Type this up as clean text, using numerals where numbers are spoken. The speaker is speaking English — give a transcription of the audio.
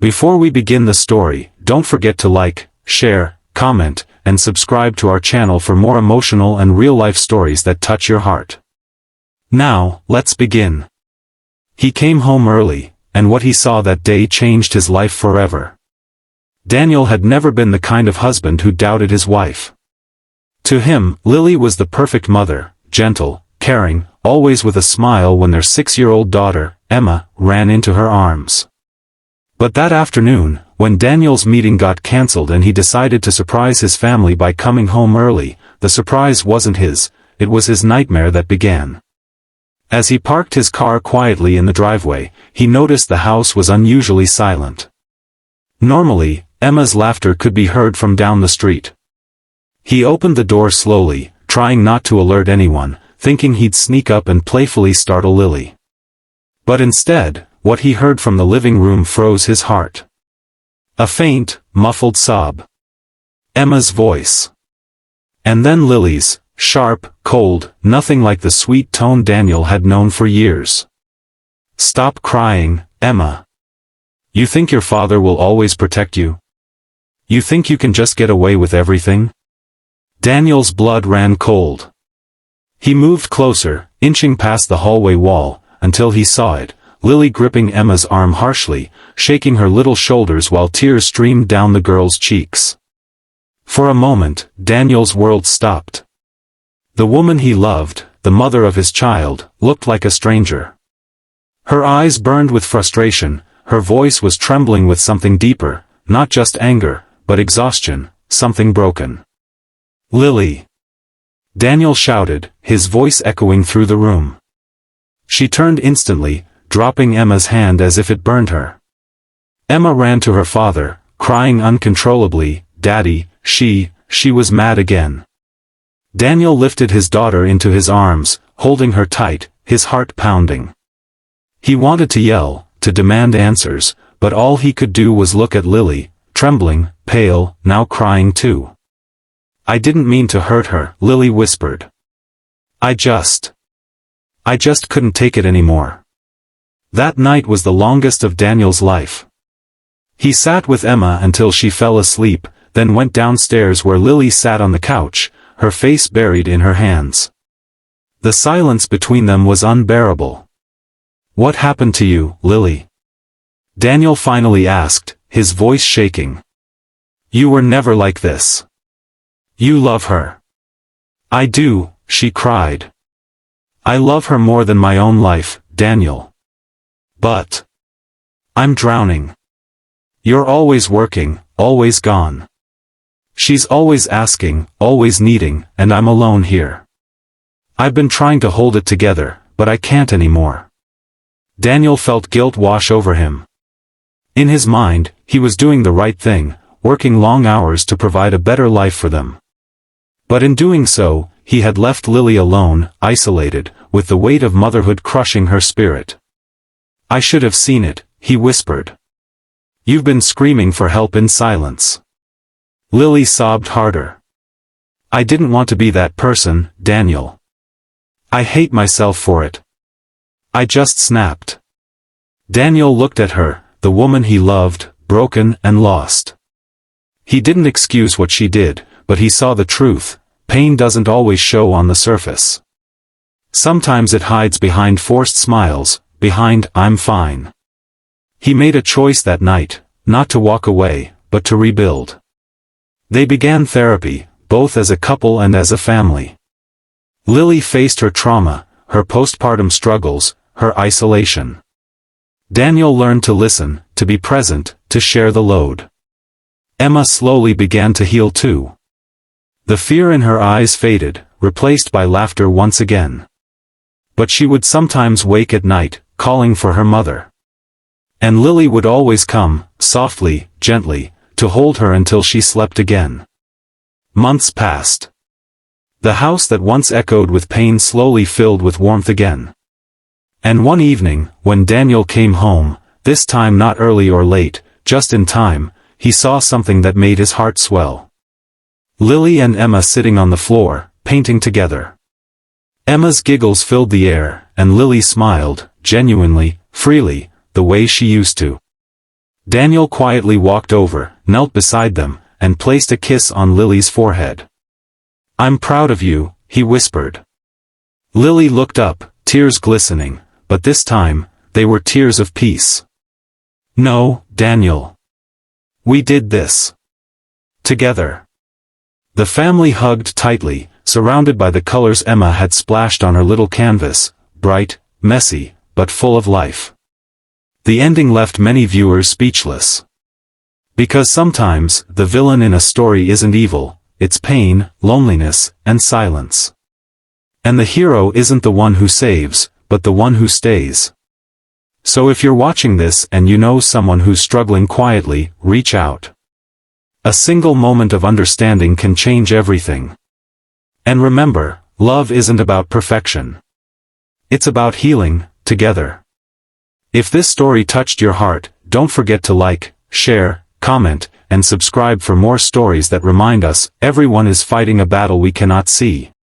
Before we begin the story, don't forget to like, share, comment, and subscribe to our channel for more emotional and real-life stories that touch your heart. Now, let's begin. He came home early, and what he saw that day changed his life forever. Daniel had never been the kind of husband who doubted his wife. To him, Lily was the perfect mother, gentle, caring, always with a smile when their 6-year-old daughter, Emma, ran into her arms. But that afternoon, when Daniel's meeting got cancelled and he decided to surprise his family by coming home early, the surprise wasn't his, it was his nightmare that began. As he parked his car quietly in the driveway, he noticed the house was unusually silent. Normally, Emma's laughter could be heard from down the street. He opened the door slowly, trying not to alert anyone, thinking he'd sneak up and playfully startle Lily. But instead, what he heard from the living room froze his heart. A faint, muffled sob. Emma's voice. And then Lily's, sharp, cold, nothing like the sweet tone Daniel had known for years. "Stop crying, Emma. You think your father will always protect you? You think you can just get away with everything?" Daniel's blood ran cold. He moved closer, inching past the hallway wall, until he saw it, Lily gripping Emma's arm harshly, shaking her little shoulders while tears streamed down the girl's cheeks. For a moment, Daniel's world stopped. The woman he loved, the mother of his child, looked like a stranger. Her eyes burned with frustration, her voice was trembling with something deeper, not just anger, but exhaustion, something broken. "Lily!" Daniel shouted, his voice echoing through the room. She turned instantly, dropping Emma's hand as if it burned her. Emma ran to her father, crying uncontrollably, "Daddy, she was mad again." Daniel lifted his daughter into his arms, holding her tight, his heart pounding. He wanted to yell, to demand answers, but all he could do was look at Lily, trembling, pale, now crying too. "I didn't mean to hurt her," Lily whispered. I just couldn't take it anymore." That night was the longest of Daniel's life. He sat with Emma until she fell asleep, then went downstairs where Lily sat on the couch, her face buried in her hands. The silence between them was unbearable. "What happened to you, Lily?" Daniel finally asked, his voice shaking. "You were never like this. You love her." "I do," she cried. "I love her more than my own life, Daniel. But I'm drowning. You're always working, always gone. She's always asking, always needing, and I'm alone here. I've been trying to hold it together, but I can't anymore." Daniel felt guilt wash over him. In his mind, he was doing the right thing, working long hours to provide a better life for them. But in doing so, he had left Lily alone, isolated, with the weight of motherhood crushing her spirit. "I should have seen it," he whispered. "You've been screaming for help in silence." Lily sobbed harder. "I didn't want to be that person, Daniel. I hate myself for it. I just snapped." Daniel looked at her, the woman he loved, broken and lost. He didn't excuse what she did, but he saw the truth. Pain doesn't always show on the surface. Sometimes it hides behind forced smiles, behind "I'm fine." He made a choice that night, not to walk away, but to rebuild. They began therapy, both as a couple and as a family. Lily faced her trauma, her postpartum struggles, her isolation. Daniel learned to listen, to be present, to share the load. Emma slowly began to heal too. The fear in her eyes faded, replaced by laughter once again. But she would sometimes wake at night, calling for her mother. And Lily would always come, softly, gently, to hold her until she slept again. Months passed. The house that once echoed with pain slowly filled with warmth again. And one evening, when Daniel came home, this time not early or late, just in time, he saw something that made his heart swell. Lily and Emma sitting on the floor, painting together. Emma's giggles filled the air, and Lily smiled, genuinely, freely, the way she used to. Daniel quietly walked over, knelt beside them, and placed a kiss on Lily's forehead. "I'm proud of you," he whispered. Lily looked up, tears glistening, but this time, they were tears of peace. "No, Daniel. We did this together." The family hugged tightly, surrounded by the colors Emma had splashed on her little canvas, bright, messy, but full of life. The ending left many viewers speechless. Because sometimes, the villain in a story isn't evil, it's pain, loneliness, and silence. And the hero isn't the one who saves, but the one who stays. So if you're watching this and you know someone who's struggling quietly, reach out. A single moment of understanding can change everything. And remember, love isn't about perfection. It's about healing, together. If this story touched your heart, don't forget to like, share, comment, and subscribe for more stories that remind us everyone is fighting a battle we cannot see.